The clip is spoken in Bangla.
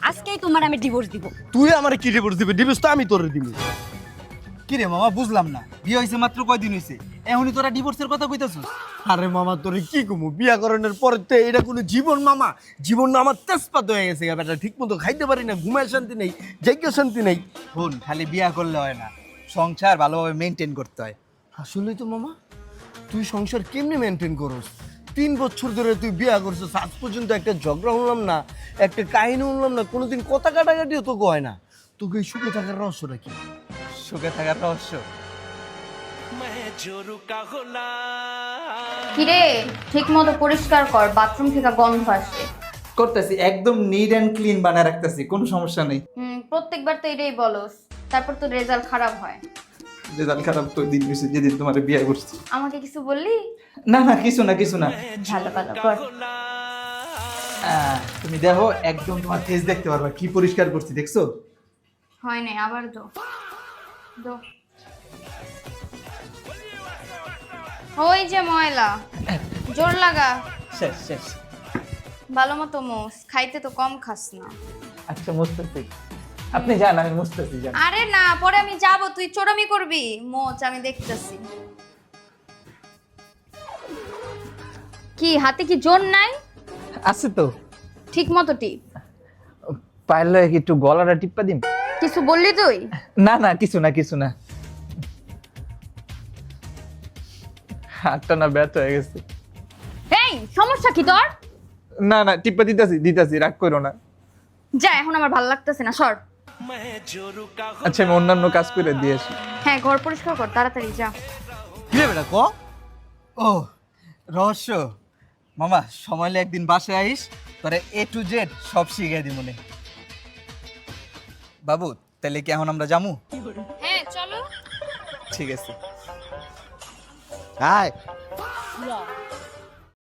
আজকেই তোমার আমি ডিভোর্স দিব। তুই আমারে কি ডিভোর্স দিবি? ডিভোর্স তো আমি তোরে দিব। কি রে মামা বুঝলাম না, বিয়ে হয়েছে মাত্র কয়দিন হয়েছে, এখনই তোরা ডিভোর্সের কথা কইতাছিস? আরে মামা তোরে কি কমু, বিয়া করানোর পর তো এটা কোনো জীবন মামা, জীবন না আমার তেজপাত হয়ে গেছে বেটা, ঠিক মতো খাইতে পারি না, ঘুমের শান্তি নেই, যজ্ঞ শান্তি নেই। শোন, খালি বিয়া করলে হয় না, সংসার ভালোভাবে মেনটেন করতে হয়। আসলেই তো মামা, তুই সংসার কেমনে মেনটেন করস? 3 বছর ধরে তুই বিয়া করছিস, আজ পর্যন্ত একটা ঝগড়া শুনলাম না, একটা কাহিনী শুনলাম না, কোনোদিন কথা কাটাকাটিও তো হয় না। তোকে এই সুখে থাকার রহস্যটা কি? সুখে থাকার রহস্য কিরে ঠিক মতো পরিষ্কার কর, বাথরুম থেকে গন্ধ আসে। করতেছি, একদম নিট অ্যান্ড ক্লিন বানায় রাখতেছি, কোনো সমস্যা নেই। প্রত্যেকবার তো এটাই বলস, তারপর তো রেজাল্ট খারাপ হয়। রেজাল্ট খারাপ তো দিন হয়েছে যেদিন তোমার বিয়ে করছি। আমাকে কিছু বললি? না না, কিছু না কিছু না। ভালো ভালো কর। তুমি দেখো, একদম তোমার ফেস দেখতে পারবা কি পরিষ্কার করছি, দেখছো? হয় নাই, আবার দো দো। ওই যে ময়লা, জোর লাগা। শেষ শেষ। ভালো মতো মোস, খাইতে তো কম খাস না। আচ্ছা মুছতেছি, আপনি যান, আমি মুছতেছি, যান। আরে না, পরে আমি যাব, তুই চোরামি করবি। মোচ আমি দেখতেছি। কি হাতে কি জোর নাই? আছে তো। ঠিক মতো টিপ। পারলে একটু গলাটা টিপ্পা দিন। কিছু বললি তুই? না না, কিছু না কিছু না। হাতটা না ব্যথা হয়ে গেছে। এই সমস্যা কি তোর? না না, টিপ্পা দিতাছি দিতাছি, রাগ করো না। যা, এখন আমার ভালো লাগতেছে না, সর। আচ্ছা, আমি অন্যান্য কাজ করে দিয়ে আসি। হ্যাঁ, ঘর পরিষ্কার কর তাড়াতাড়ি, যা। কি রে বেটা ক? ও রহস্য মামা, সময় হলে একদিন বাসায় আইস, তোরে A to Z সব শিখিয়ে দিব মনে। বাবু, তাহলে কি এখন আমরা যামু? হ্যাঁ চলো। ঠিক আছে। হাই ল